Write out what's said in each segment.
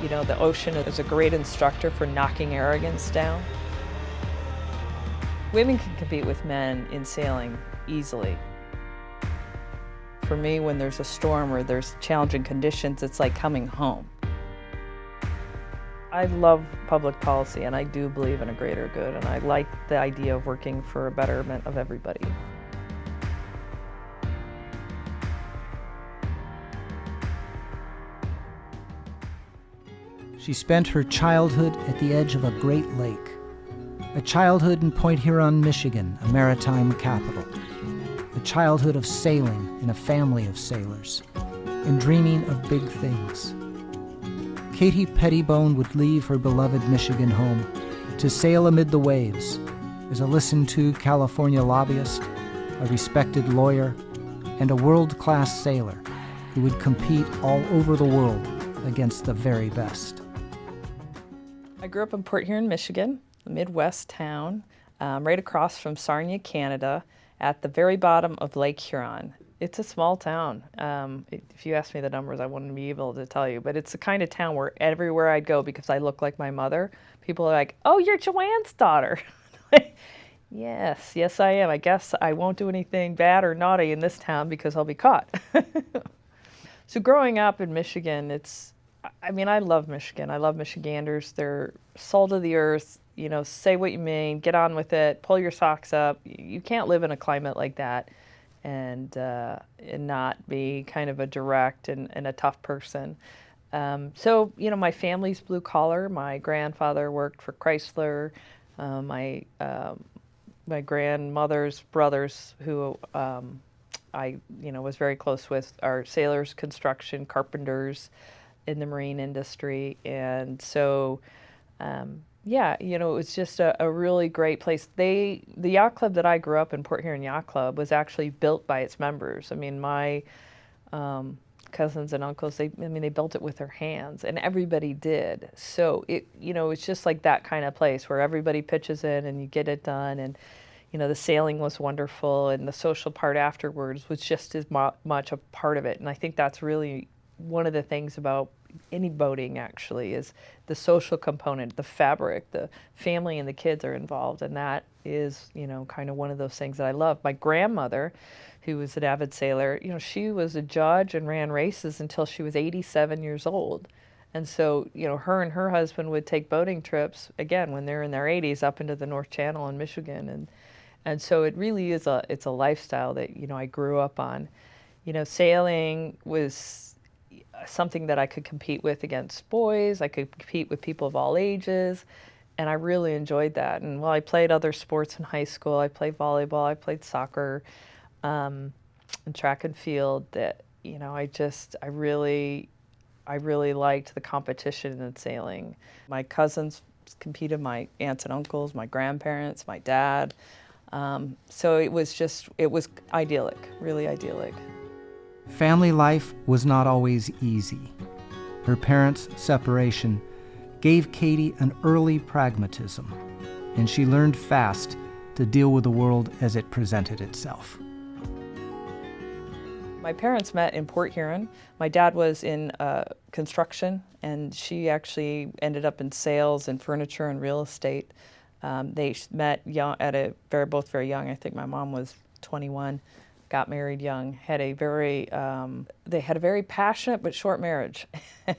You know, the ocean is a great instructor for knocking arrogance down. Women can compete with men in sailing easily. For me, when there's a storm or there's challenging conditions, it's like coming home. I love public policy, and I do believe in a greater good, and I like the idea of working for a betterment of everybody. She spent her childhood at the edge of a great lake, a childhood in Point Huron, Michigan, a maritime capital, a childhood of sailing in a family of sailors, and dreaming of big things. Katie Pettibone would leave her beloved Michigan home to sail amid the waves as a listened-to California lobbyist, a respected lawyer, and a world-class sailor who would compete all over the world against the very best. I grew up in Port Huron, Michigan, a Midwest town, right across from Sarnia, Canada, at the very bottom of Lake Huron. It's a small town. If you asked me the numbers, I wouldn't be able to tell you, but it's the kind of town where everywhere I'd go, because I look like my mother, people are like, "Oh, you're Joanne's daughter." Yes, I am. I guess I won't do anything bad or naughty in this town because I'll be caught. So growing up in Michigan, I love Michigan. I love Michiganders. They're salt of the earth, you know, say what you mean, get on with it, pull your socks up. You can't live in a climate like that and not be kind of a direct and a tough person. So, you know, my family's blue collar. My grandfather worked for Chrysler. My grandmother's brothers, who was very close with, are sailors, construction, carpenters in the marine industry. And so, it was just a really great place. The yacht club that I grew up in, Port Huron Yacht Club, was actually built by its members. I mean, my cousins and uncles, they built it with their hands, and everybody did. So it's just like that kind of place where everybody pitches in and you get it done. And, you know, the sailing was wonderful, and the social part afterwards was just as much a part of it. And I think that's really one of the things about any boating, actually, is the social component, the fabric, the family and the kids are involved. And that is, you know, kind of one of those things that I love. My grandmother, who was an avid sailor, you know, she was a judge and ran races until she was 87 years old. And so, you know, her and her husband would take boating trips, again, when they're in their 80s, up into the North Channel in Michigan. And so it really is it's a lifestyle that, you know, I grew up on. You know, sailing was something that I could compete with against boys. I could compete with people of all ages, and I really enjoyed that. And while I played other sports in high school, I played volleyball, I played soccer, and track and field, that, you know, I really liked the competition in sailing. My cousins competed, my aunts and uncles, my grandparents, my dad. So it was idyllic, really idyllic. Family life was not always easy. Her parents' separation gave Katie an early pragmatism, and she learned fast to deal with the world as it presented itself. My parents met in Port Huron. My dad was in construction, and she actually ended up in sales and furniture and real estate. They met young, both very young. I think my mom was 21. Got married young, they had a very passionate but short marriage.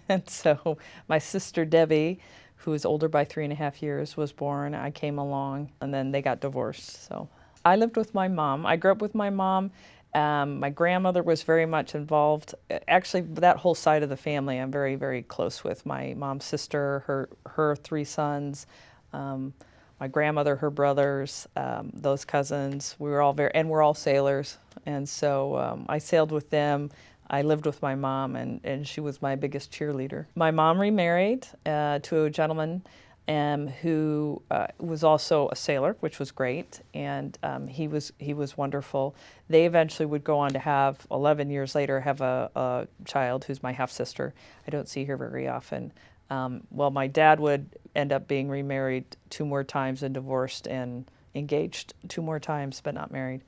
And so my sister Debbie, who was older by 3.5 years, was born. I came along, and then they got divorced. So I lived with my mom. I grew up with my mom. My grandmother was very much involved. Actually, that whole side of the family I'm very, very close with. My mom's sister, her 3 sons, my grandmother, her brothers, those cousins. We're all sailors. And so I sailed with them. I lived with my mom, and she was my biggest cheerleader. My mom remarried to a gentleman who was also a sailor, which was great, and he was wonderful. They eventually would go on to have, 11 years later, have a child who's my half-sister. I don't see her very often. My dad would end up being remarried 2 more times and divorced, and engaged 2 more times, but not married.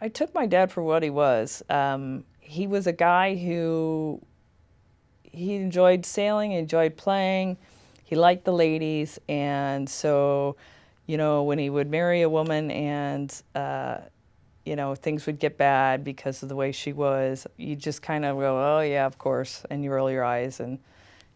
I took my dad for what he was. He was a guy who he enjoyed sailing, he enjoyed playing, he liked the ladies, and so, you know, when he would marry a woman and you know, things would get bad because of the way she was, you just kind of go, oh yeah, of course, and you roll your eyes, and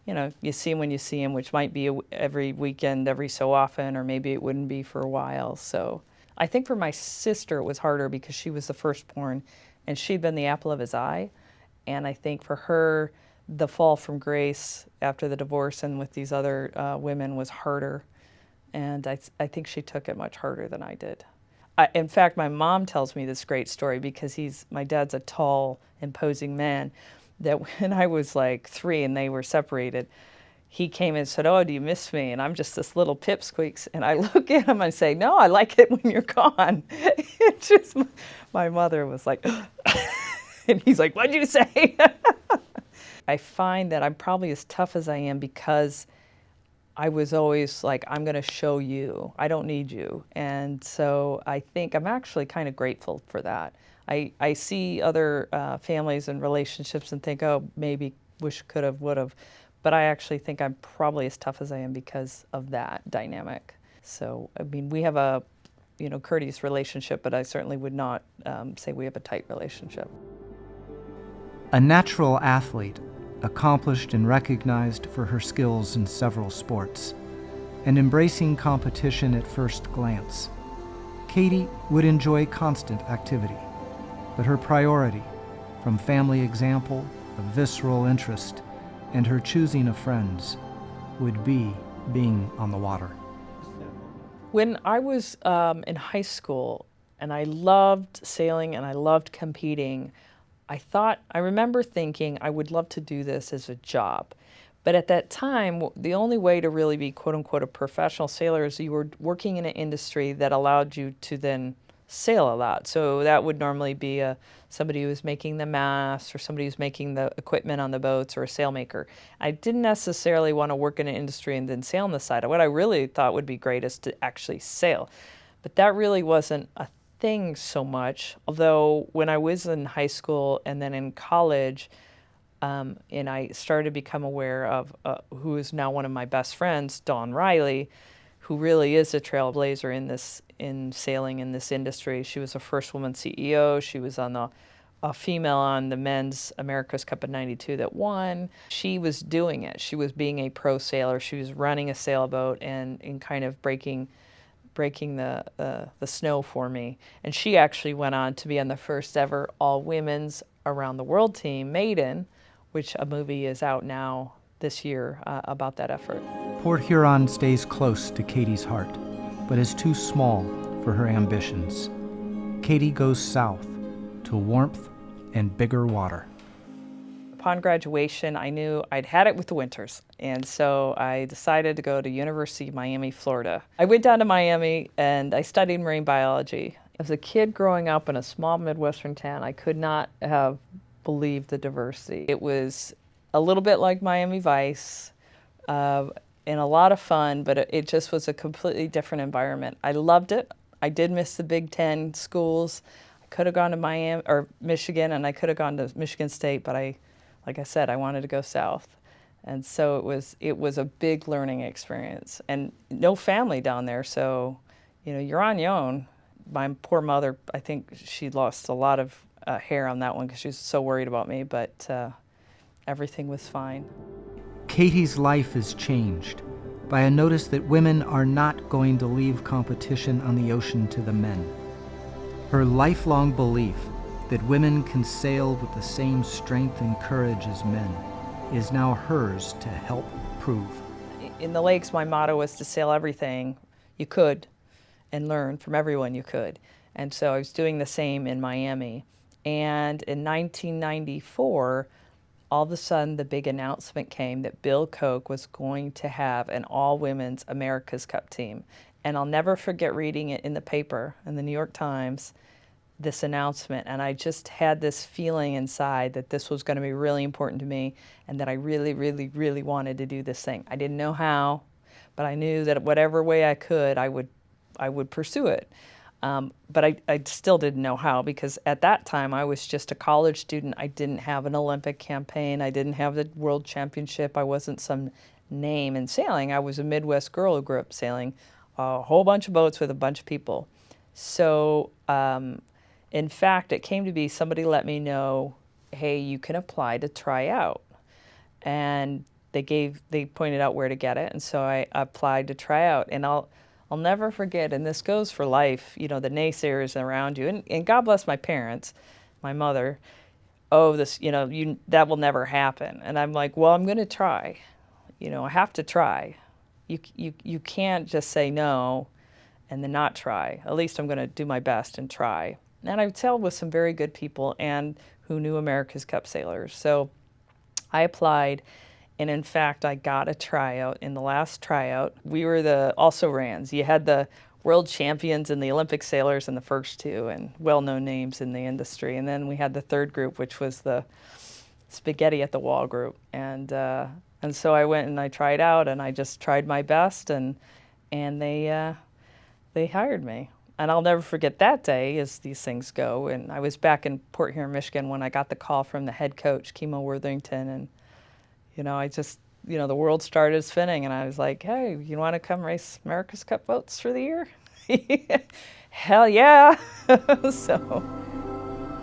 you know, you see him when you see him, which might be every weekend, every so often, or maybe it wouldn't be for a while. So I think for my sister it was harder because she was the firstborn, and she'd been the apple of his eye, and I think for her, the fall from grace after the divorce and with these other women was harder, and I think she took it much harder than I did. In fact, my mom tells me this great story because my dad's a tall, imposing man, that when I was like 3 and they were separated, he came and said, oh, do you miss me? And I'm just this little pipsqueak. And I look at him and say, no, I like it when you're gone. It just, my mother was like, and he's like, what'd you say? I find that I'm probably as tough as I am because I was always like, I'm going to show you. I don't need you. And so I think I'm actually kind of grateful for that. I see other families and relationships and think, oh, maybe wish, could have, would have. But I actually think I'm probably as tough as I am because of that dynamic. So, I mean, we have a, you know, courteous relationship, but I certainly would not say we have a tight relationship. A natural athlete, accomplished and recognized for her skills in several sports, and embracing competition at first glance, Katie would enjoy constant activity, but her priority, from family example of visceral interest and her choosing of friends, would be being on the water. When I was in high school and I loved sailing and I loved competing, I remember thinking I would love to do this as a job. But at that time, the only way to really be quote unquote a professional sailor is you were working in an industry that allowed you to then sail a lot. So that would normally be somebody who was making the masts or somebody who's making the equipment on the boats or a sailmaker. I didn't necessarily want to work in an industry and then sail on the side. What I really thought would be great is to actually sail. But that really wasn't a thing so much, although when I was in high school and then in college, and I started to become aware of who is now one of my best friends, Dawn Riley, who really is a trailblazer in sailing in this industry. She was the first woman CEO. She was a female on the men's America's Cup of '92 that won. She was doing it. She was being a pro sailor. She was running a sailboat and kind of breaking the snow for me. And she actually went on to be on the first ever all-women's around the world team, Maiden, which a movie is out now this year about that effort. Port Huron stays close to Katie's heart, but is too small for her ambitions. Katie goes south to warmth and bigger water. Upon graduation, I knew I'd had it with the winters, and so I decided to go to University of Miami, Florida. I went down to Miami and I studied marine biology. As a kid growing up in a small Midwestern town, I could not have believed the diversity. It was a little bit like Miami Vice, and a lot of fun, but it just was a completely different environment. I loved it. I did miss the Big Ten schools. I could have gone to Miami or Michigan, and I could have gone to Michigan State, but like I said, I wanted to go south. And so it was a big learning experience. And no family down there, so you know, you're on your own. My poor mother, I think she lost a lot of hair on that one because she was so worried about me, but everything was fine. Katie's life is changed by a notice that women are not going to leave competition on the ocean to the men. Her lifelong belief that women can sail with the same strength and courage as men is now hers to help prove. In the lakes, my motto was to sail everything you could and learn from everyone you could. And so I was doing the same in Miami. And in 1994, all of a sudden the big announcement came that Bill Koch was going to have an all-women's America's Cup team. And I'll never forget reading it in the paper, in the New York Times, this announcement, and I just had this feeling inside that this was going to be really important to me and that I really, really, really wanted to do this thing. I didn't know how, but I knew that whatever way I could, I would pursue it. But I still didn't know how, because at that time I was just a college student. I didn't have an Olympic campaign. I didn't have the world championship. I wasn't some name in sailing. I was a Midwest girl who grew up sailing a whole bunch of boats with a bunch of people. So, in fact, it came to be somebody let me know, hey, you can apply to try out. And they pointed out where to get it, and so I applied to try out. And I'll never forget, and this goes for life, the naysayers around you, and God bless my parents, my mother. Oh, this, that will never happen. And I'm like, well, I'm going to try. I have to try. You can't just say no and then not try. At least I'm going to do my best and try. And I sailed with some very good people and who knew America's Cup sailors. So I applied, and in fact, I got a tryout. In the last tryout, we were the also-rans. You had the world champions and the Olympic sailors in the first two, and well-known names in the industry. And then we had the third group, which was the spaghetti at the wall group. And so I went and I tried out, and I just tried my best, and they hired me. And I'll never forget that day, as these things go. And I was back in Port Huron, Michigan, when I got the call from the head coach, Kimo Worthington. And, I just, the world started spinning. And I was like, hey, you want to come race America's Cup boats for the year? Hell yeah. So.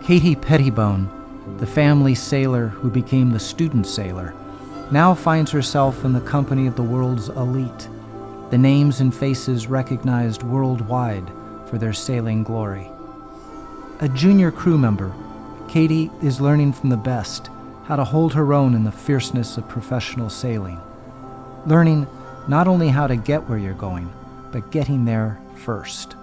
Katie Pettibone, the family sailor who became the student sailor, now finds herself in the company of the world's elite, the names and faces recognized worldwide for their sailing glory. A junior crew member, Katie is learning from the best how to hold her own in the fierceness of professional sailing, learning not only how to get where you're going, but getting there first.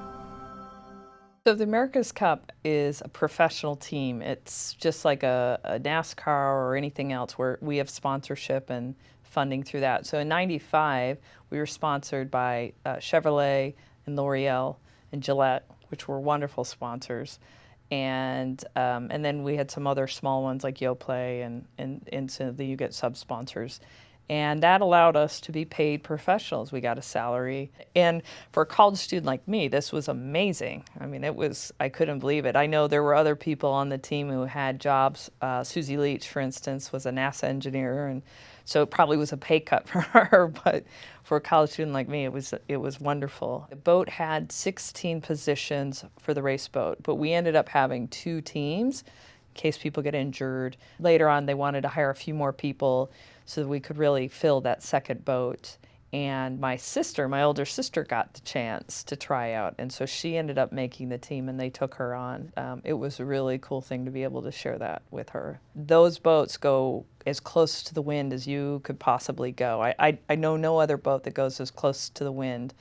So the America's Cup is a professional team. It's just like a NASCAR or anything else where we have sponsorship and funding through that. So in '95, we were sponsored by Chevrolet and L'Oreal and Gillette, which were wonderful sponsors. And then we had some other small ones like Yoplait, and so then you get sub-sponsors. And that allowed us to be paid professionals. We got a salary. And for a college student like me, this was amazing. I mean, I couldn't believe it. I know there were other people on the team who had jobs. Susie Leach, for instance, was a NASA engineer, and so it probably was a pay cut for her. But for a college student like me, it was wonderful. The boat had 16 positions for the race boat, but we ended up having 2 teams in case people get injured. Later on, they wanted to hire a few more people so that we could really fill that second boat. And my older sister, got the chance to try out, and so she ended up making the team, and they took her on. It was a really cool thing to be able to share that with her. Those boats go as close to the wind as you could possibly go. I know no other boat that goes as close to the wind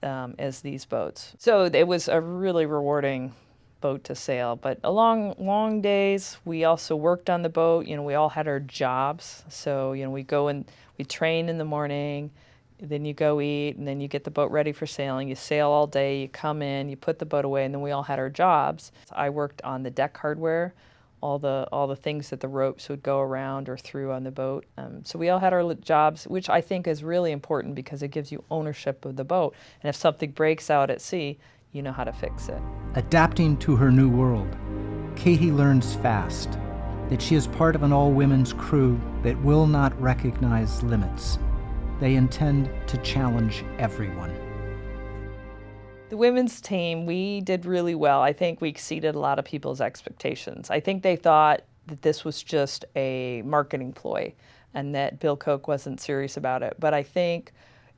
as these boats. So it was a really rewarding boat to sail, but along long days. We also worked on the boat. We all had our jobs. So, we go and we train in the morning, then you go eat, and then you get the boat ready for sailing. You sail all day, you come in, you put the boat away, and then we all had our jobs. I worked on the deck hardware, all the things that the ropes would go around or through on the boat. So we all had our jobs, which I think is really important because it gives you ownership of the boat. And if something breaks out at sea, you know how to fix it. Adapting to her new world, Katie learns fast that she is part of an all-women's crew that will not recognize limits. They intend to challenge everyone. The women's team, we did really well. I think we exceeded a lot of people's expectations. I think they thought that this was just a marketing ploy and that Bill Koch wasn't serious about it. But I think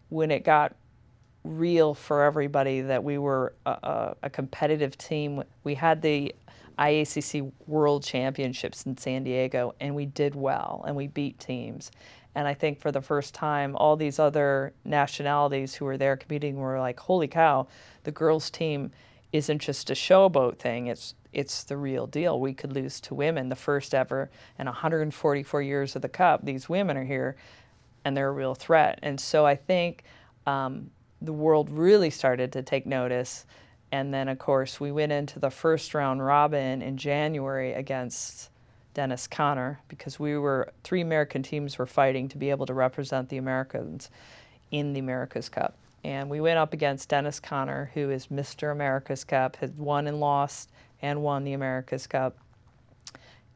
when it got real for everybody that we were a competitive team. We had the IACC World Championships in San Diego, and we did well, and we beat teams. And I think for the first time, all these other nationalities who were there competing were like, holy cow, the girls' team isn't just a showboat thing, it's the real deal. We could lose to women, the first ever, in 144 years of the Cup. These women are here, and they're a real threat. And so I think the world really started to take notice. And then, of course, we went into the first round robin in January against Dennis Conner because 3 American teams were fighting to be able to represent the Americans in the America's Cup. And we went up against Dennis Conner, who is Mr. America's Cup, had won and lost and won the America's Cup.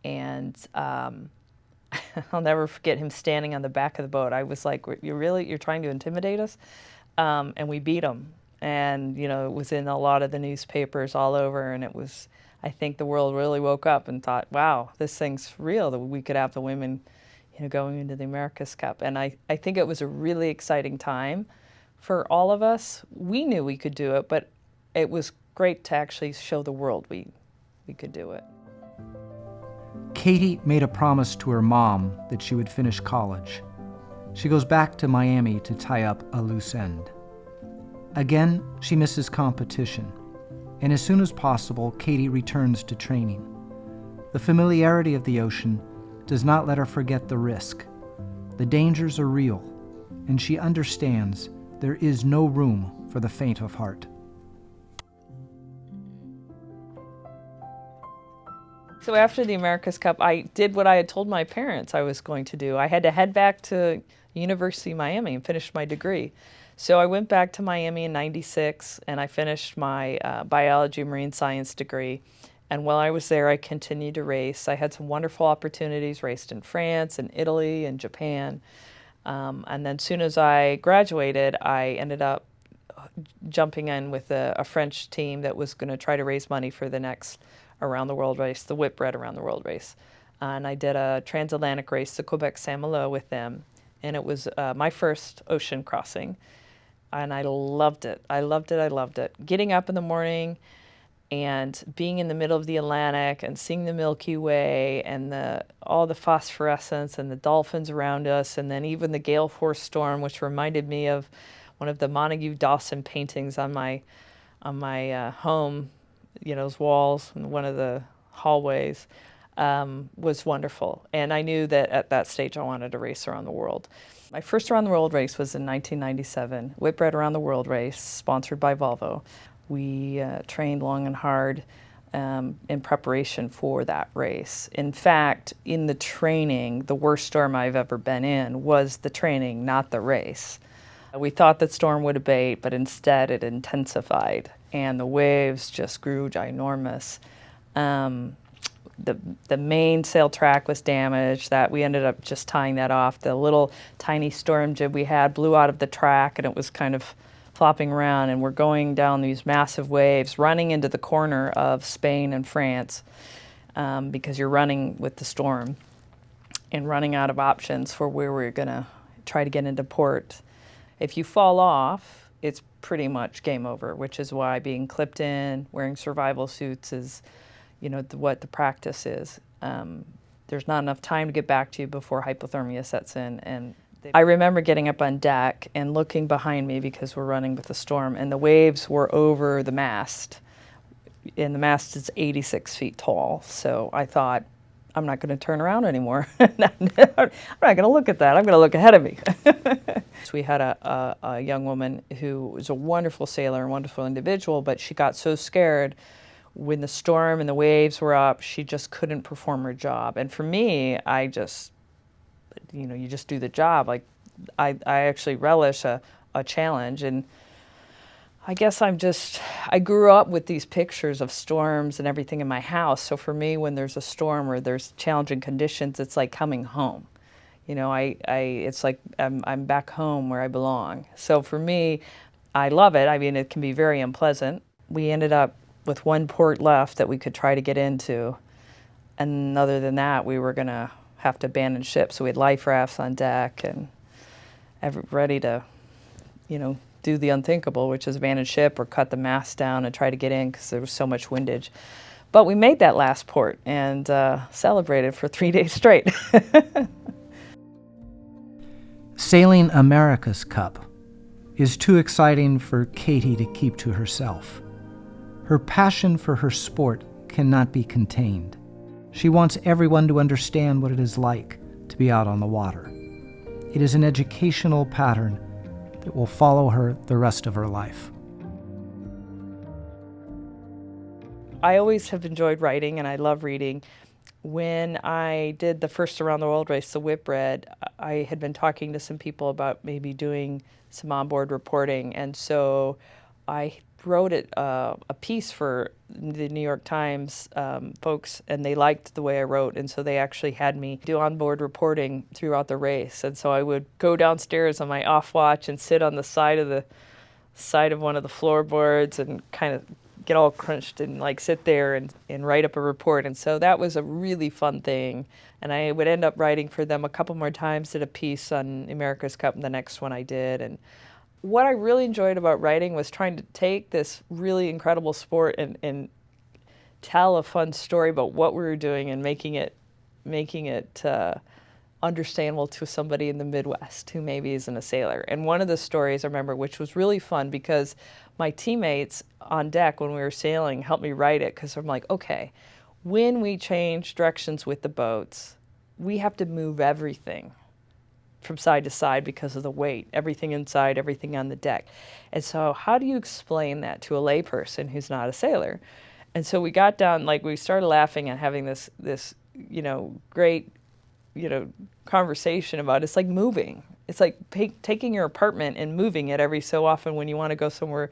And I'll never forget him standing on the back of the boat. I was like, you're trying to intimidate us? And we beat him. And, you know, it was in a lot of the newspapers all over. And it was, I think the world really woke up and thought, wow, this thing's real, that we could have the women, you know, going into the America's Cup. And I think it was a really exciting time for all of us. We knew we could do it, but it was great to actually show the world we could do it. Katie made a promise to her mom that she would finish college. She goes back to Miami to tie up a loose end. Again, she misses competition, and as soon as possible, Katie returns to training. The familiarity of the ocean does not let her forget the risk. The dangers are real, and she understands there is no room for the faint of heart. So after the America's Cup, I did what I had told my parents I was going to do. I had to head back to University of Miami and finish my degree. So I went back to Miami in '96, and I finished my biology marine science degree. And while I was there, I continued to race. I had some wonderful opportunities, raced in France and Italy and Japan. And then as soon as I graduated, I ended up jumping in with a French team that was going to try to raise money for the next around the world race, the Whitbread around the world race. And I did a transatlantic race to Quebec Saint-Malo with them. And it was my first ocean crossing. And I loved it. I loved it. I loved it. Getting up in the morning and being in the middle of the Atlantic and seeing the Milky Way and all the phosphorescence and the dolphins around us, and then even the gale force storm, which reminded me of one of the Montague Dawson paintings on my home, you know, those walls in one of the hallways, was wonderful. And I knew that at that stage I wanted to race around the world. My first around the world race was in 1997, Whitbread Around the World race, sponsored by Volvo. We trained long and hard in preparation for that race. In fact, in the training, the worst storm I've ever been in was the training, not the race. We thought that storm would abate, but instead it intensified, and the waves just grew ginormous. The main sail track was damaged. That we ended up just tying that off. The little tiny storm jib we had blew out of the track, and it was kind of flopping around, and we're going down these massive waves, running into the corner of Spain and France, because you're running with the storm and running out of options for where we're going to try to get into port. If you fall off, it's pretty much game over, which is why being clipped in, wearing survival suits is, you know, what the practice is. There's not enough time to get back to you before hypothermia sets in. And I remember getting up on deck and looking behind me because we're running with the storm, and the waves were over the mast. And the mast is 86 feet tall. So I thought, I'm not going to turn around anymore. I'm not going to look at that. I'm going to look ahead of me. So we had a young woman who was a wonderful sailor, a wonderful individual, but she got so scared when the storm and the waves were up, she just couldn't perform her job. And for me, I just, you know, you just do the job. Like, I actually relish a challenge. And I guess I grew up with these pictures of storms and everything in my house. So for me, when there's a storm or there's challenging conditions, it's like coming home. You know, it's like I'm back home where I belong. So for me, I love it. I mean, it can be very unpleasant. We ended up with one port left that we could try to get into. And other than that, we were going to have to abandon ship. So we had life rafts on deck and ready to, you know, do the unthinkable, which is abandon ship or cut the mast down and try to get in because there was so much windage. But we made that last port and celebrated for 3 days straight. Sailing America's Cup is too exciting for Katie to keep to herself. Her passion for her sport cannot be contained. She wants everyone to understand what it is like to be out on the water. It is an educational pattern that will follow her the rest of her life. I always have enjoyed writing, and I love reading. When I did the first around the world race, the Whitbread, I had been talking to some people about maybe doing some onboard reporting, and so I wrote a piece for the New York Times folks, and they liked the way I wrote, and so they actually had me do onboard reporting throughout the race. And so I would go downstairs on my off watch and sit on the side of one of the floorboards and kind of get all crunched and like sit there and write up a report. And so that was a really fun thing. And I would end up writing for them a couple more times, did a piece on America's Cup, and the next one I did. And what I really enjoyed about writing was trying to take this really incredible sport and tell a fun story about what we were doing and making it understandable to somebody in the Midwest who maybe isn't a sailor. And one of the stories I remember, which was really fun because my teammates on deck when we were sailing helped me write it, because I'm like, okay, when we change directions with the boats, we have to move everything from side to side because of the weight, everything inside, everything on the deck. And so how do you explain that to a layperson who's not a sailor? And so we got down, like we started laughing and having this great, conversation about it's like moving. It's like taking your apartment and moving it every so often when you want to go somewhere.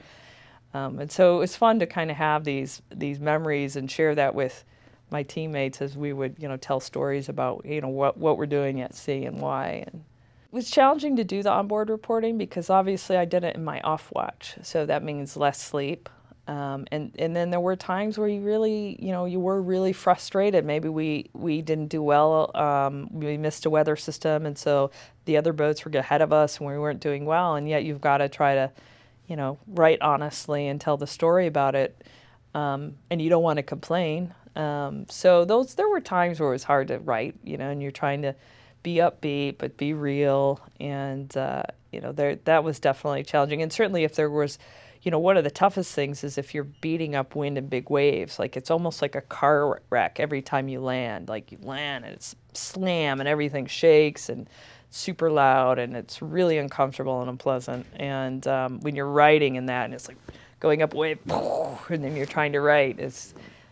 And so it was fun to kind of have these memories and share that with my teammates as we would, tell stories about, what we're doing at sea and why. And it was challenging to do the onboard reporting because obviously I did it in my off watch, so that means less sleep. And then there were times where you really, you were really frustrated. Maybe we didn't do well. We missed a weather system, and so the other boats were ahead of us, and we weren't doing well. And yet you've got to try to, write honestly and tell the story about it. And you don't want to complain. So there were times where it was hard to write, and you're trying to be upbeat but be real, and that was definitely challenging. And certainly if there was, one of the toughest things is if you're beating up wind and big waves. Like it's almost like a car wreck every time you land. Like you land and it's slam and everything shakes and super loud, and it's really uncomfortable and unpleasant. And when you're writing in that and it's like going up wave and then you're trying to write,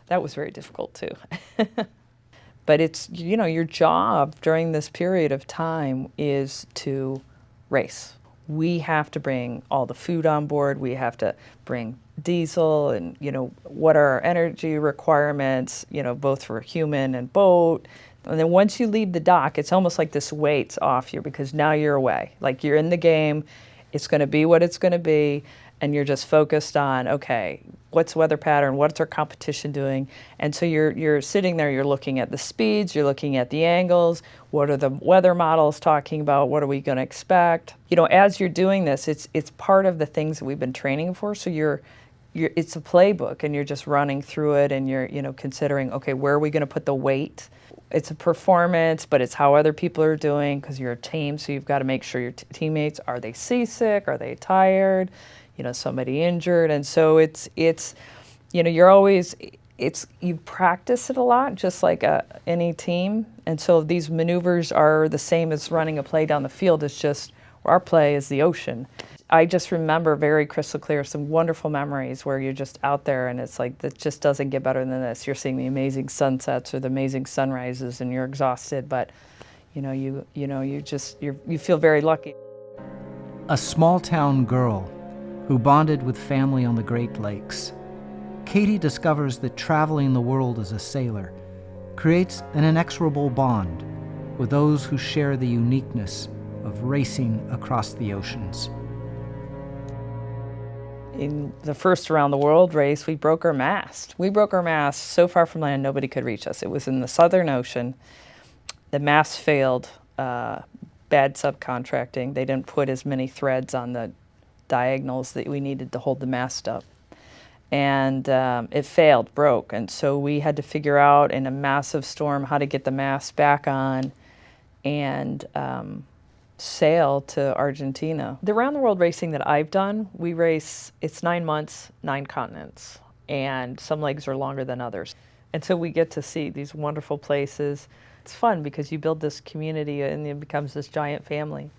that was very difficult too. But it's, your job during this period of time is to race. We have to bring all the food on board. We have to bring diesel and, what are our energy requirements, both for human and boat. And then once you leave the dock, it's almost like this weight's off you because now you're away. Like you're in the game. It's going to be what it's going to be. And you're just focused on, okay, what's the weather pattern? What's our competition doing? And so you're sitting there, you're looking at the speeds, you're looking at the angles, what are the weather models talking about, what are we going to expect? As you're doing this, it's part of the things that we've been training for. So it's a playbook, and you're just running through it, and you're considering, okay, where are we going to put the weight? It's a performance, but it's how other people are doing because you're a team, so you've got to make sure your teammates, are they seasick? Are they tired? Somebody injured. And so it's you're always, you practice it a lot, just like any team. And so these maneuvers are the same as running a play down the field. It's just our play is the ocean. I just remember very crystal clear some wonderful memories where you're just out there and it's like, that just doesn't get better than this. You're seeing the amazing sunsets or the amazing sunrises and you're exhausted, but you feel very lucky. A small town girl who bonded with family on the Great Lakes, Katie discovers that traveling the world as a sailor creates an inexorable bond with those who share the uniqueness of racing across the oceans. In the first Around the World race, we broke our mast. We broke our mast so far from land, nobody could reach us. It was in the Southern Ocean. The mast failed, bad subcontracting. They didn't put as many threads on the diagonals that we needed to hold the mast up. And it failed, broke. And so we had to figure out in a massive storm how to get the mast back on and sail to Argentina. The Around the World racing that I've done, we race, it's 9 months, 9 continents, and some legs are longer than others. And so we get to see these wonderful places. It's fun because you build this community and it becomes this giant family.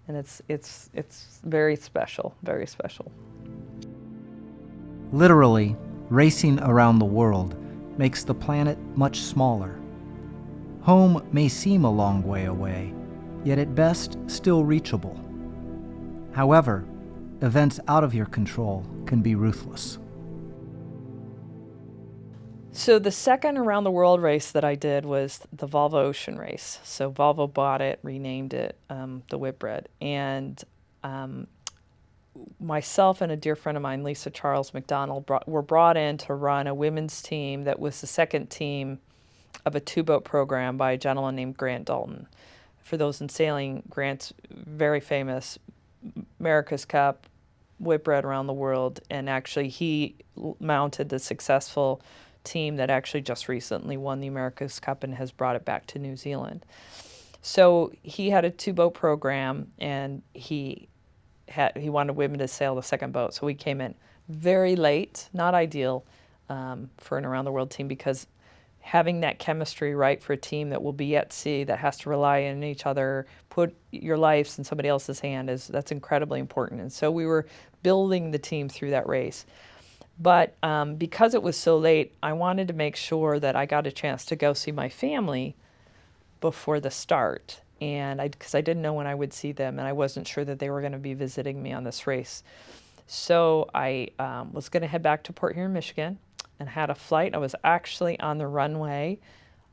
And it's very special, very special. Literally, racing around the world makes the planet much smaller. Home may seem a long way away, yet at best still reachable. However, events out of your control can be ruthless. So the second around the world race that I did was the Volvo Ocean Race. So Volvo bought it, renamed it the Whitbread, and myself and a dear friend of mine, Lisa Charles McDonald, were brought in to run a women's team that was the second team of a two-boat program by a gentleman named Grant Dalton. For those in sailing, Grant's very famous, America's Cup, Whitbread around the world, and actually he mounted the successful team that actually just recently won the America's Cup and has brought it back to New Zealand. So he had a two-boat program, and he wanted women to sail the second boat. So we came in very late, not ideal for an around the world team, because having that chemistry right for a team that will be at sea, that has to rely on each other, put your lives in somebody else's hand, that's incredibly important. And so we were building the team through that race. But because it was so late, I wanted to make sure that I got a chance to go see my family before the start, and because I didn't know when I would see them, and I wasn't sure that they were going to be visiting me on this race. So I was going to head back to Port Huron, Michigan, and had a flight. I was actually on the runway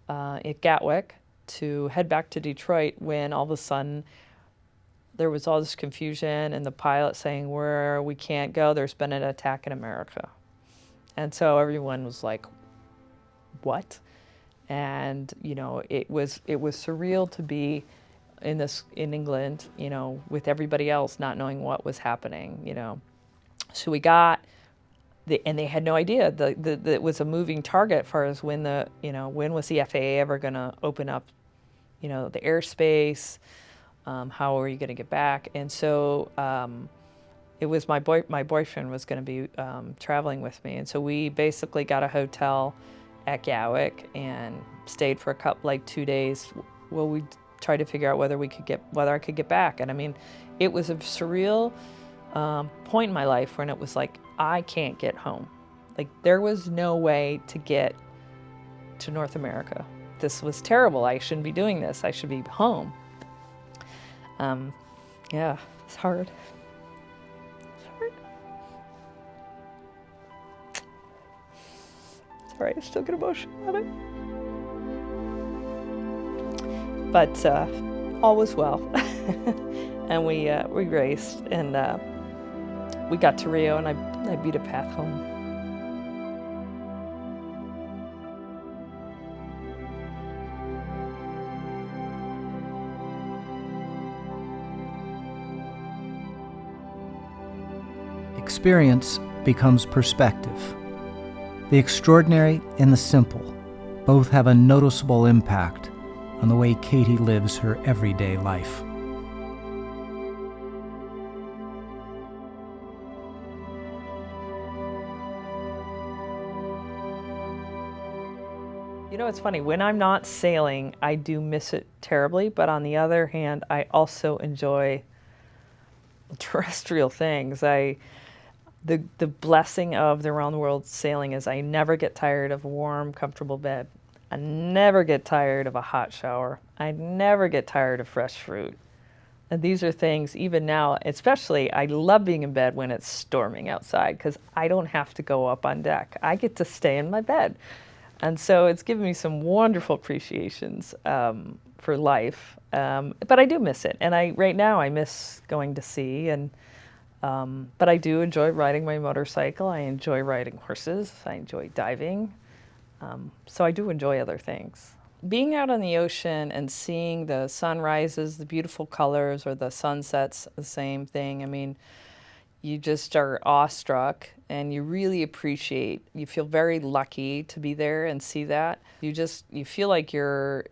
at Gatwick to head back to Detroit when all of a sudden there was all this confusion and the pilot saying, we can't go, there's been an attack in America. And so everyone was like, what? And, it was surreal to be in England, with everybody else not knowing what was happening, So we got, and they had no idea. It was a moving target as far as when was the FAA ever going to open up, the airspace, how are you going to get back? And so it was my boyfriend was going to be traveling with me. And so we basically got a hotel at Gatwick and stayed for 2 days. Well, we tried to figure out whether I could get back. And I mean, it was a surreal point in my life when it was like, I can't get home. Like, there was no way to get to North America. This was terrible. I shouldn't be doing this. I should be home. Yeah, it's hard. Sorry, I still get emotional about it. But all was well. And we raced, and we got to Rio, and I beat a path home. Experience becomes perspective. The extraordinary and the simple both have a noticeable impact on the way Katie lives her everyday life. It's funny, when I'm not sailing, I do miss it terribly, but on the other hand, I also enjoy terrestrial things. The blessing of the around the world sailing is I never get tired of a warm, comfortable bed. I never get tired of a hot shower. I never get tired of fresh fruit. And these are things, even now, especially, I love being in bed when it's storming outside because I don't have to go up on deck. I get to stay in my bed. And so it's given me some wonderful appreciations for life. But I do miss it. And right now I miss going to sea. But I do enjoy riding my motorcycle. I enjoy riding horses. I enjoy diving. So I do enjoy other things. Being out on the ocean and seeing the sunrises, the beautiful colors, or the sunsets, the same thing. I mean, you just are awestruck and you really appreciate, you feel very lucky to be there and see that. You feel like you're,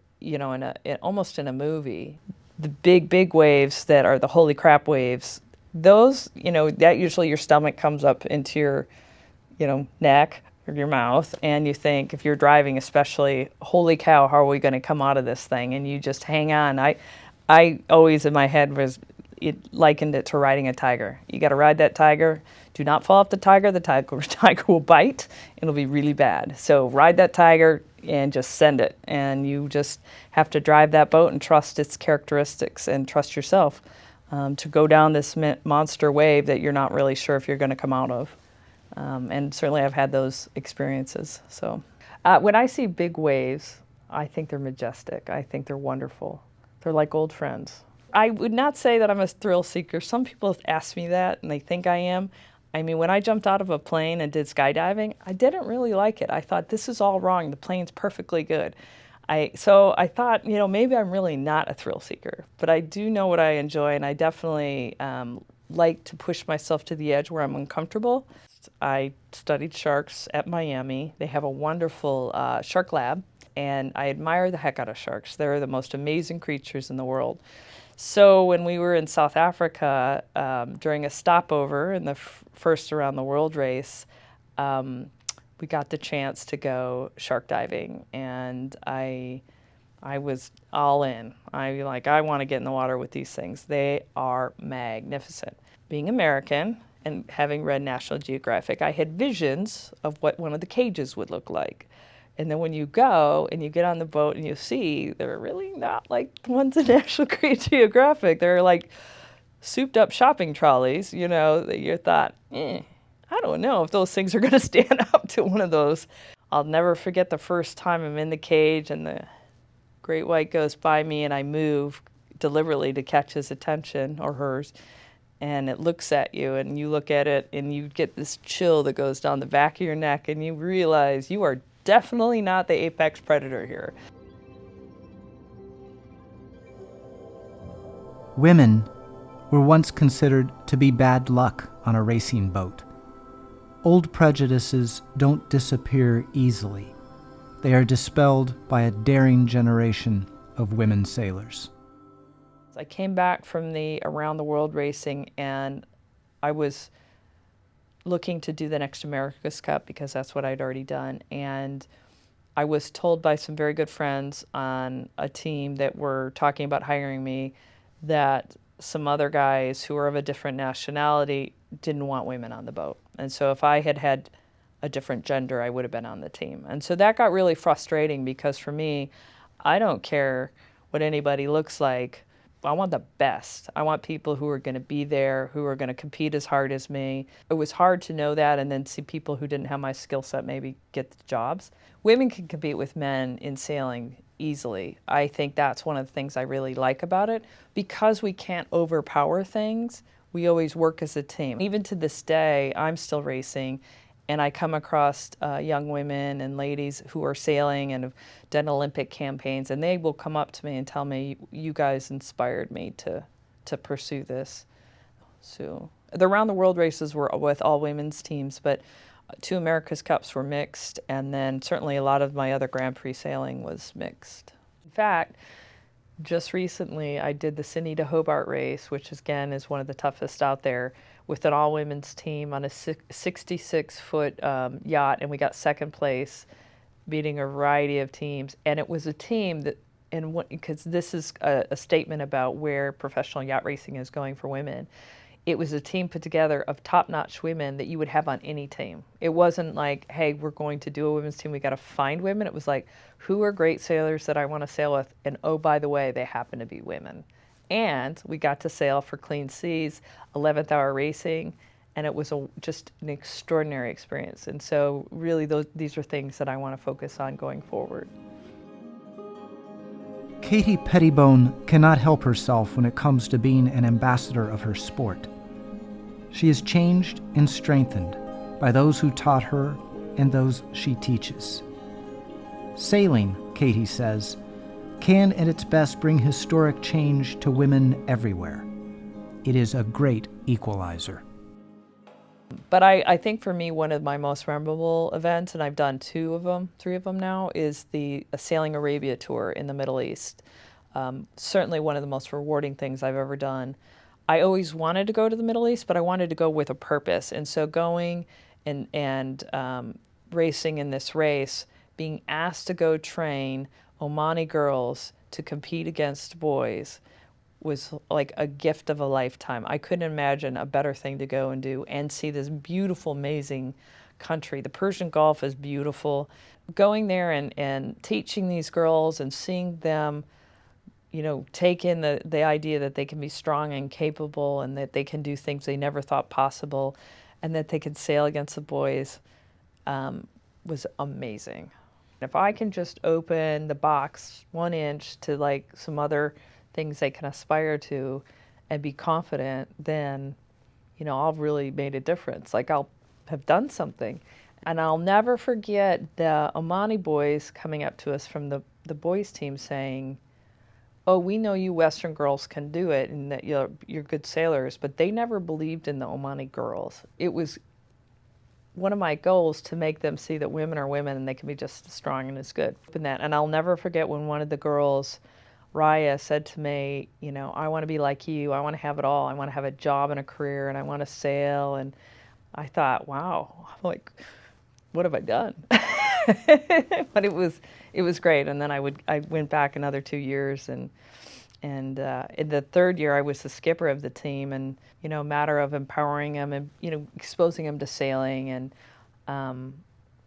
almost in a movie. The big waves that are the holy crap waves, those, that usually your stomach comes up into your, neck or your mouth, and you think, if you're driving especially, holy cow, how are we going to come out of this thing? And you just hang on. I always in my head was, it likened it to riding a tiger. You got to ride that tiger. Do not fall off the tiger. The tiger will bite. It'll be really bad. So ride that tiger and just send it. And you just have to drive that boat and trust its characteristics and trust yourself to go down this monster wave that you're not really sure if you're going to come out of. And certainly I've had those experiences. So when I see big waves, I think they're majestic. I think they're wonderful. They're like old friends. I would not say that I'm a thrill seeker. Some people have asked me that, and they think I am. I mean, when I jumped out of a plane and did skydiving, I didn't really like it. I thought, this is all wrong. The plane's perfectly good. So I thought, maybe I'm really not a thrill seeker, but I do know what I enjoy, and I definitely like to push myself to the edge where I'm uncomfortable. I studied sharks at Miami. They have a wonderful shark lab, and I admire the heck out of sharks. They're the most amazing creatures in the world. So when we were in South Africa during a stopover in the first around the world race, we got the chance to go shark diving, and I was all in. I want to get in the water with these things. They are magnificent. Being American and having read National Geographic, I had visions of what one of the cages would look like. And then when you go and you get on the boat and you see, they're really not like the ones in National Geographic. They're like souped up shopping trolleys, that you thought, I don't know if those things are going to stand up to one of those. I'll never forget the first time I'm in the cage and the great white goes by me and I move deliberately to catch his attention or hers. And it looks at you and you look at it and you get this chill that goes down the back of your neck and you realize you are definitely not the apex predator here. Women were once considered to be bad luck on a racing boat. Old prejudices don't disappear easily. They are dispelled by a daring generation of women sailors. I came back from the around the world racing and I was looking to do the next America's Cup because that's what I'd already done. And I was told by some very good friends on a team that were talking about hiring me that some other guys who were of a different nationality didn't want women on the boat. And so if I had had a different gender, I would have been on the team. And so that got really frustrating because for me, I don't care what anybody looks like. I want the best. I want people who are going to be there, who are going to compete as hard as me. It was hard to know that and then see people who didn't have my skill set maybe get the jobs. Women can compete with men in sailing easily. I think that's one of the things I really like about it. Because we can't overpower things, we always work as a team. Even to this day, I'm still racing, and I come across young women and ladies who are sailing and have done Olympic campaigns, and they will come up to me and tell me, you guys inspired me to pursue this. So the Around the World races were with all women's teams, but 2 America's Cups were mixed, and then certainly a lot of my other Grand Prix sailing was mixed. In fact, just recently I did the Sydney to Hobart race, which again is one of the toughest out there, with an all-women's team on a 66-foot yacht, and we got second place, beating a variety of teams. And it was a team that, because this is a statement about where professional yacht racing is going for women, it was a team put together of top-notch women that you would have on any team. It wasn't like, hey, we're going to do a women's team, we got to find women. It was like, who are great sailors that I want to sail with? And oh, by the way, they happen to be women. And we got to sail for clean seas, 11th hour racing, and it was just an extraordinary experience. And so really these are things that I want to focus on going forward. Katie Pettibone cannot help herself when it comes to being an ambassador of her sport. She is changed and strengthened by those who taught her and those she teaches. Sailing, Katie says, can at its best bring historic change to women everywhere. It is a great equalizer. But I think for me, one of my most memorable events, and I've done 3 of them now, is the Sailing Arabia tour in the Middle East. Certainly one of the most rewarding things I've ever done. I always wanted to go to the Middle East, but I wanted to go with a purpose. And so going and racing in this race, being asked to go train Omani girls to compete against boys was like a gift of a lifetime. I couldn't imagine a better thing to go and do and see this beautiful, amazing country. The Persian Gulf is beautiful. Going there and teaching these girls and seeing them, take in the idea that they can be strong and capable and that they can do things they never thought possible and that they can sail against the boys was amazing. If I can just open the box 1 inch to like some other things they can aspire to and be confident, then, I've really made a difference. Like I'll have done something. And I'll never forget the Omani boys coming up to us from the boys team saying, "Oh, we know you Western girls can do it and that you're good sailors," but they never believed in the Omani girls. It was one of my goals to make them see that women are women and they can be just as strong and as good. And I'll never forget when one of the girls, Raya, said to me, "I want to be like you. I want to have it all. I want to have a job and a career and I want to sail." And I thought, wow, like, what have I done? But it was great. And then I went back another 2 years and in the third year I was the skipper of the team, and a matter of empowering them and exposing them to sailing, and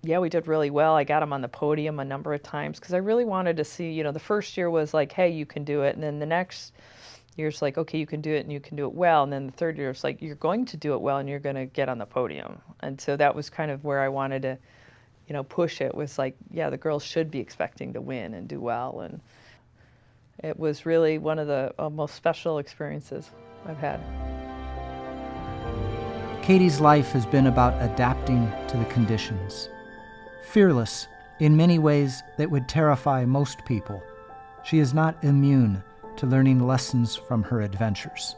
yeah, we did really well. I got them on the podium a number of times because I really wanted to see. The first year was like, hey, you can do it, and then the next year's like, okay, you can do it and you can do it well, and then the third year is like, you're going to do it well and you're going to get on the podium. And so that was kind of where I wanted to push it, was like, yeah, the girls should be expecting to win and do well. And it was really one of the most special experiences I've had. Katie's life has been about adapting to the conditions. Fearless in many ways that would terrify most people, she is not immune to learning lessons from her adventures.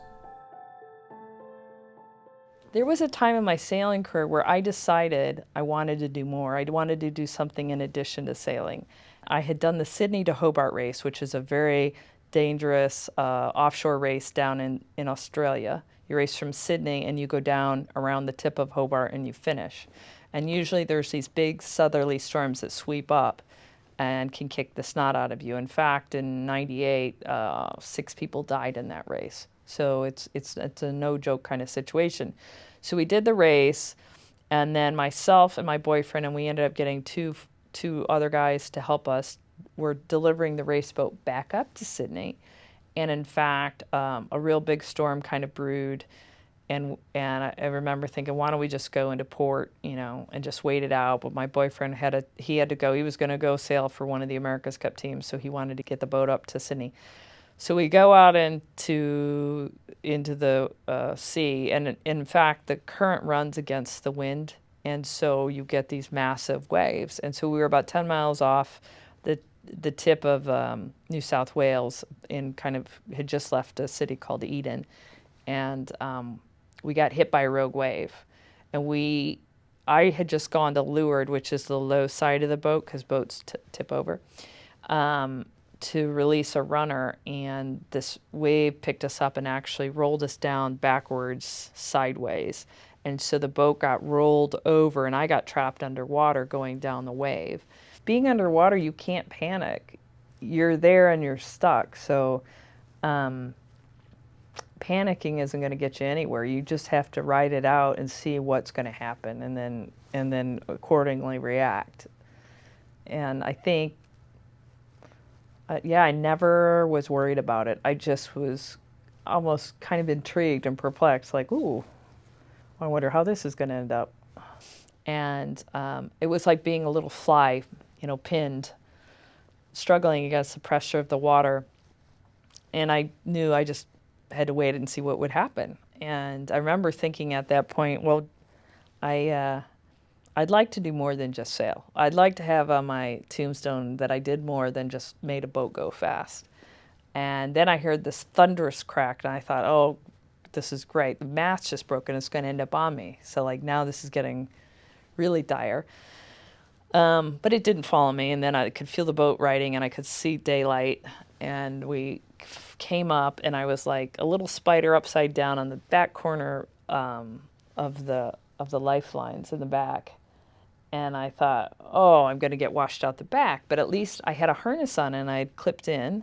There was a time in my sailing career where I decided I wanted to do more. I wanted to do something in addition to sailing. I had done the Sydney to Hobart race, which is a very dangerous offshore race down in Australia. You race from Sydney and you go down around the tip of Hobart and you finish. And usually there's these big southerly storms that sweep up and can kick the snot out of you. In fact, in '98, 6 people died in that race. So it's a no joke kind of situation. So we did the race, and then myself and my boyfriend, and we ended up getting two other guys to help us. Were delivering the race boat back up to Sydney, and in fact, a real big storm kind of brewed, and I remember thinking, why don't we just go into port, and just wait it out? But my boyfriend had to go. He was going to go sail for one of the America's Cup teams, so he wanted to get the boat up to Sydney. So we go out into the sea, and in fact, the current runs against the wind, and so you get these massive waves. And so we were about 10 miles off the tip of New South Wales, and kind of had just left a city called Eden, and we got hit by a rogue wave, and I had just gone to leeward, which is the low side of the boat because boats tip over. To release a runner, and this wave picked us up and actually rolled us down backwards sideways, and so the boat got rolled over and I got trapped underwater going down the wave. Being underwater, you can't panic. You're there and you're stuck, so panicking isn't going to get you anywhere. You just have to ride it out and see what's going to happen, and then accordingly react. And I think I never was worried about it. I just was almost kind of intrigued and perplexed, like, ooh, I wonder how this is going to end up. And it was like being a little fly, pinned, struggling against the pressure of the water. And I knew I just had to wait and see what would happen. And I remember thinking at that point, well, I'd like to do more than just sail. I'd like to have on my tombstone that I did more than just made a boat go fast. And then I heard this thunderous crack, and I thought, oh, this is great. The mast just broke, and it's going to end up on me. So, like, now this is getting really dire. But it didn't follow me, and then I could feel the boat riding, and I could see daylight. And we came up, and I was like a little spider upside down on the back corner of the lifelines in the back. And I thought, oh, I'm going to get washed out the back. But at least I had a harness on and I had clipped in.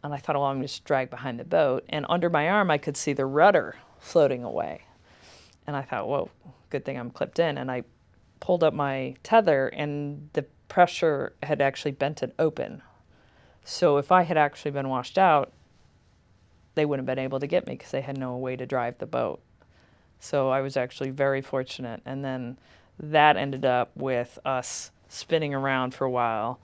And I thought, well, I'm just drag behind the boat. And under my arm, I could see the rudder floating away. And I thought, whoa, good thing I'm clipped in. And I pulled up my tether, and the pressure had actually bent it open. So if I had actually been washed out, they wouldn't have been able to get me because they had no way to drive the boat. So I was actually very fortunate. And then that ended up with us spinning around for a while,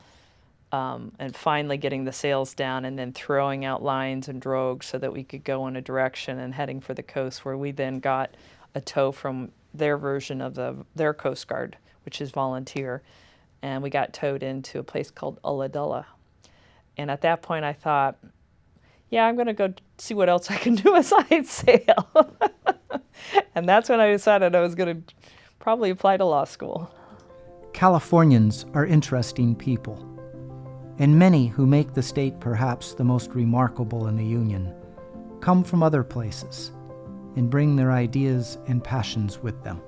and finally getting the sails down and then throwing out lines and drogues so that we could go in a direction and heading for the coast, where we then got a tow from their version of their Coast Guard, which is volunteer, and we got towed into a place called Ulladulla. And at that point I thought, yeah, I'm going to go see what else I can do besides sail. And that's when I decided I was going to probably apply to law school. Californians are interesting people, and many who make the state perhaps the most remarkable in the Union come from other places and bring their ideas and passions with them.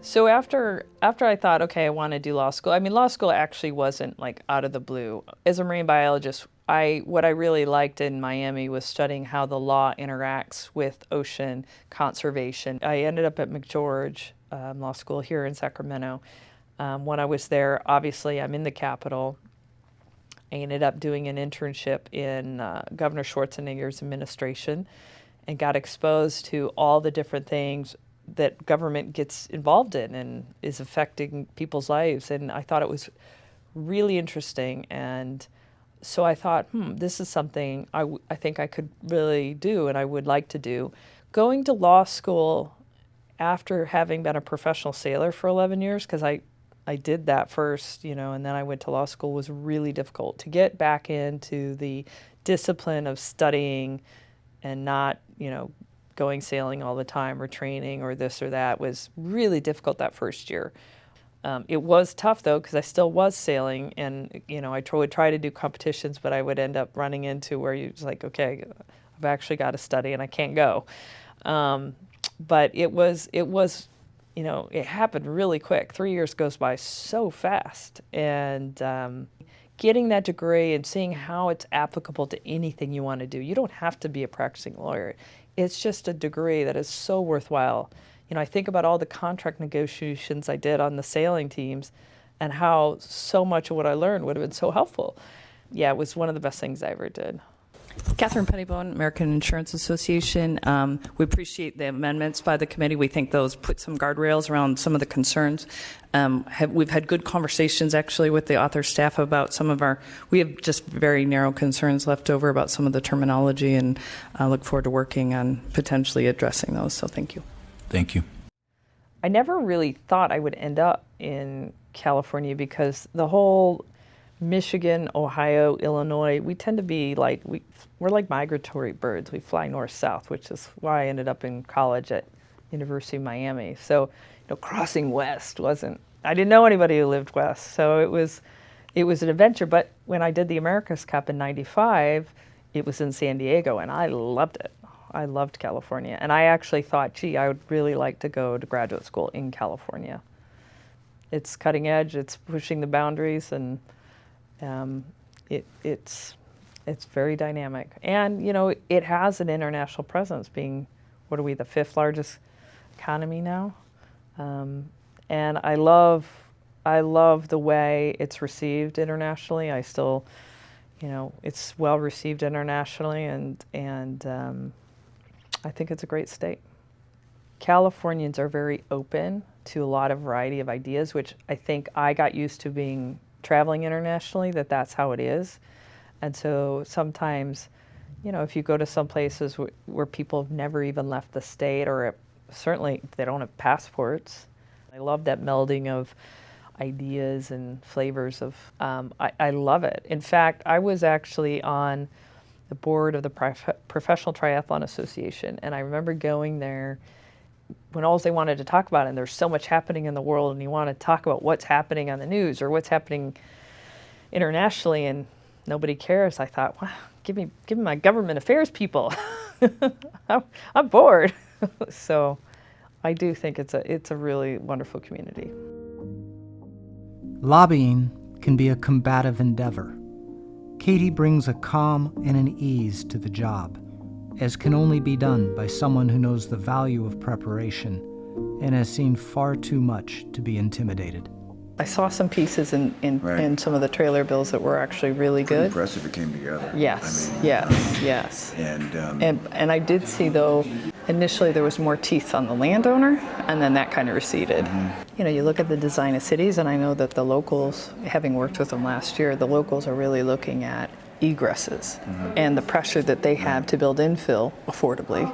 So after I thought, okay, I want to do law school. I mean, law school actually wasn't like out of the blue. As a marine biologist, what I really liked in Miami was studying how the law interacts with ocean conservation. I ended up at McGeorge Law School here in Sacramento. When I was there, obviously I'm in the Capitol. I ended up doing an internship in Governor Schwarzenegger's administration and got exposed to all the different things that government gets involved in and is affecting people's lives. And I thought it was really interesting. And so I thought, this is something I think I could really do and I would like to do. Going to law school after having been a professional sailor for 11 years, because I did that first, and then I went to law school, was really difficult. To get back into the discipline of studying and not, going sailing all the time or training or this or that was really difficult that first year. It was tough, though, because I still was sailing, and, I would try to do competitions, but I would end up running into where you're like, okay, I've actually got to study and I can't go. But it was it happened really quick. 3 years goes by so fast. And getting that degree and seeing how it's applicable to anything you want to do. You don't have to be a practicing lawyer. It's just a degree that is so worthwhile. I think about all the contract negotiations I did on the sailing teams and how so much of what I learned would have been so helpful. Yeah, it was one of the best things I ever did. Catherine Pettibone, American Insurance Association. We appreciate the amendments by the committee. We think those put some guardrails around some of the concerns. We've had good conversations actually with the author staff about we have just very narrow concerns left over about some of the terminology, and I look forward to working on potentially addressing those. So thank you. Thank you. I never really thought I would end up in California because the whole Michigan, Ohio, Illinois, we tend to be like, we're like migratory birds. We fly north-south, which is why I ended up in college at University of Miami. So, crossing west I didn't know anybody who lived west. So it was an adventure. But when I did the America's Cup in '95, it was in San Diego, and I loved it. I loved California. And I actually thought, gee, I would really like to go to graduate school in California. It's cutting edge, it's pushing the boundaries, and it's very dynamic. And, it has an international presence, being, what are we, the 5th largest economy now? And I love the way it's received internationally. I still, it's well received internationally, and I think it's a great state. Californians are very open to a lot of variety of ideas, which I think I got used to traveling internationally, that's how it is. And so sometimes, if you go to some places where people have never even left the state, or certainly they don't have passports, I love that melding of ideas and flavors of, I love it. In fact, I was actually on the board of the Professional Triathlon Association, and I remember going there when all they wanted to talk about, and there's so much happening in the world, and you want to talk about what's happening on the news or what's happening internationally, and nobody cares. I thought, wow, give me my government affairs people. I'm bored. So I do think it's a really wonderful community. Lobbying can be a combative endeavor. Katie brings a calm and an ease to the job, as can only be done by someone who knows the value of preparation and has seen far too much to be intimidated. I saw some pieces in Right. some of the trailer bills that were actually really Pretty good. impressive it came together. Yes, I mean, yes. And I did see, though, initially there was more teeth on the landowner, and then that kind of receded. You know, you look at the design of cities, and I know that the locals, having worked with them last year, the locals are really looking at egresses and the pressure that they have to build infill affordably,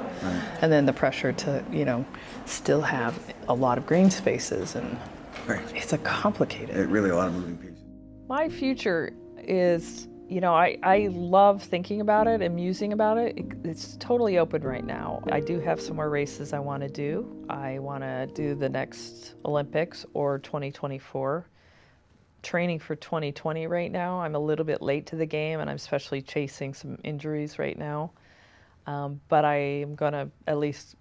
and then the pressure to, you know, still have a lot of green spaces, and right. it's a complicated. Really a lot of moving pieces. My future is, you know, I love thinking about it and musing about it. It's totally open right now. I do have some more races I want to do. I want to do the next Olympics or 2024. Training for 2020 right now. I'm a little bit late to the game, and I'm especially chasing some injuries right now. But I am going to at least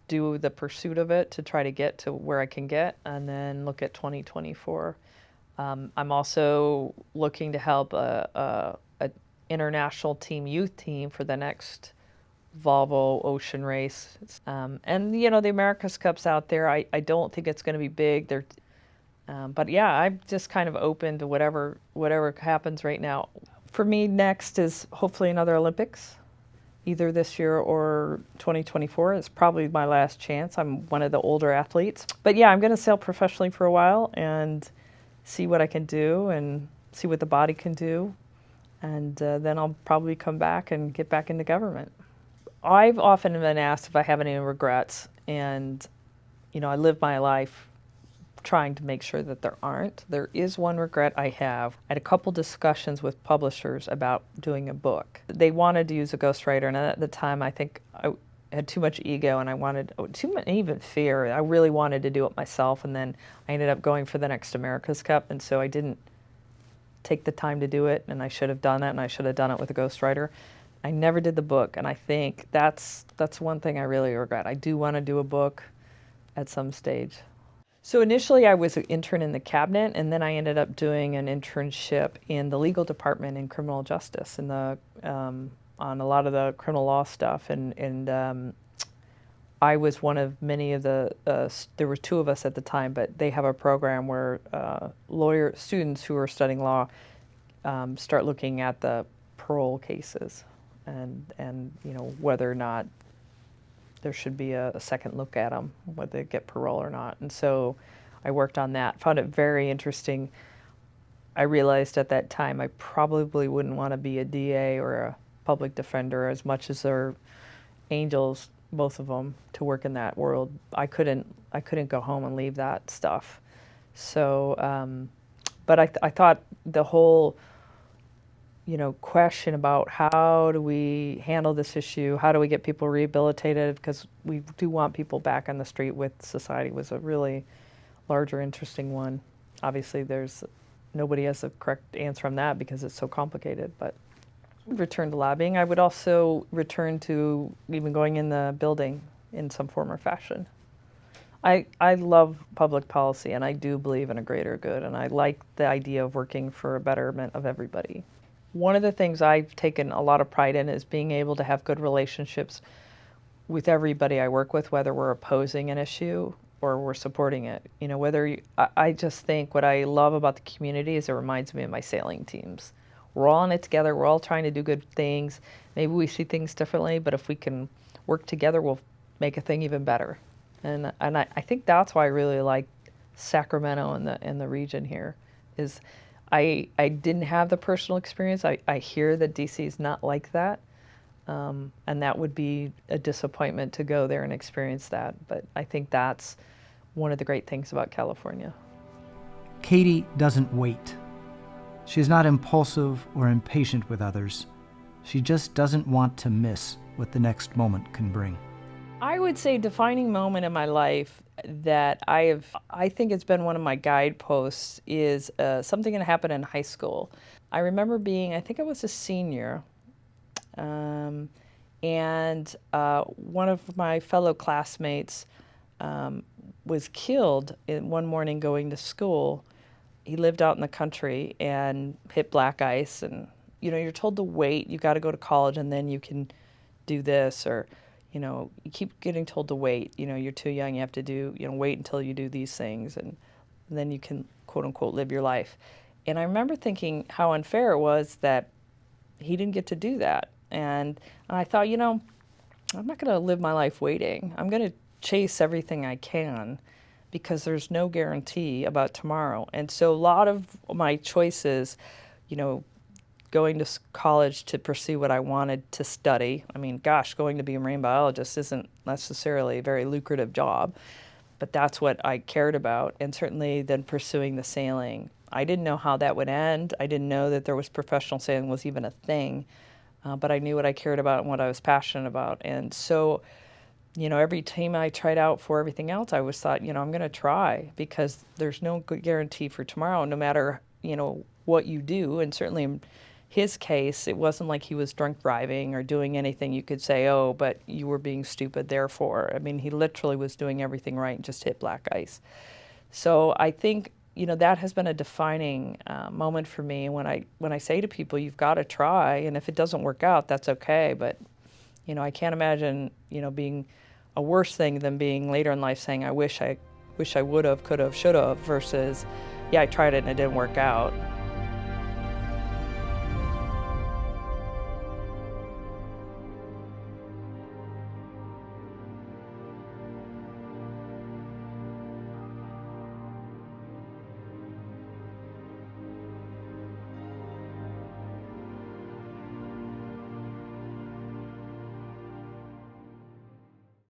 do the pursuit of it to try to get to where I can get, and then look at 2024. I'm also looking to help a international team, youth team, for the next Volvo Ocean race. And you know, the America's Cup's out there. I don't think it's going to be big. But yeah, I'm just kind of open to whatever happens right now. For me, next is hopefully another Olympics, either this year or 2024. It's probably my last chance. I'm one of the older athletes. But yeah, I'm going to sail professionally for a while and see what I can do and see what the body can do. And then I'll probably come back and get back into government. I've often been asked if I have any regrets. And, you know, I live my life trying to make sure that there aren't. There is one regret I have. I had a couple discussions with publishers about doing a book. They wanted to use a ghostwriter, and at the time I think I had too much ego and I wanted, too much even fear. I really wanted to do it myself, and then I ended up going for the next America's Cup, and so I didn't take the time to do it, and I should have done that, and I should have done it with a ghostwriter. I never did the book, and I think that's one thing I really regret. I do want to do a book at some stage. So initially I was an intern in the cabinet, and then I ended up doing an internship in the legal department in criminal justice, in the on a lot of the criminal law stuff, and I was one of many of the, there were two of us at the time, but they have a program where students who are studying law start looking at the parole cases and you know, whether or not there should be a second look at them, whether they get parole or not. And so I worked on that, found it very interesting. I realized at that time I probably wouldn't want to be a DA or a public defender, as much as they're angels, both of them, to work in that world. I couldn't go home and leave that stuff. So, but I thought the whole, you know, question about how do we handle this issue, how do we get people rehabilitated, because we do want people back on the street with society, was a really larger, interesting one. Obviously, nobody has a correct answer on that because it's so complicated, but I would return to lobbying. I would also return to even going in the building in some form or fashion. I love public policy, and I do believe in a greater good, and I like the idea of working for a betterment of everybody. One of the things I've taken a lot of pride in is being able to have good relationships with everybody I work with, whether we're opposing an issue or we're supporting it. You know, I just think what I love about the community is it reminds me of my sailing teams. We're all in it together. We're all trying to do good things. Maybe we see things differently, but if we can work together, we'll make a thing even better. And I think that's why I really like Sacramento and the region here. Is I didn't have the personal experience. I hear that DC is not like that, and that would be a disappointment to go there and experience that. But I think that's one of the great things about California. Katie doesn't wait. She's not impulsive or impatient with others. She just doesn't want to miss what the next moment can bring. I would say defining moment in my life that I think it's been one of my guideposts is something that happened in high school. I remember I think I was a senior, and one of my fellow classmates was killed one morning going to school. He lived out in the country and hit black ice, and you're told to wait, you got to go to college and then you can do this, or, you keep getting told to wait, you're too young, you have to do, wait until you do these things, and then you can, quote unquote, live your life. And I remember thinking how unfair it was that he didn't get to do that. And I thought, I'm not going to live my life waiting. I'm going to chase everything I can, because there's no guarantee about tomorrow. And so a lot of my choices, going to college to pursue what I wanted to study. I mean, gosh, going to be a marine biologist isn't necessarily a very lucrative job, but that's what I cared about. And certainly then pursuing the sailing. I didn't know how that would end. I didn't know that there was professional sailing was even a thing, but I knew what I cared about and what I was passionate about. And so, every team I tried out for, everything else, I always thought, I'm going to try, because there's no good guarantee for tomorrow, no matter, what you do. And certainly in his case, it wasn't like he was drunk driving or doing anything you could say, oh, but you were being stupid, therefore. I mean, he literally was doing everything right and just hit black ice. So I think, that has been a defining moment for me. When I say to people, you've got to try, and if it doesn't work out, that's okay. But, I can't imagine, being a worse thing than being later in life saying, I wish I would have, could have, should have, versus, yeah, I tried it and it didn't work out.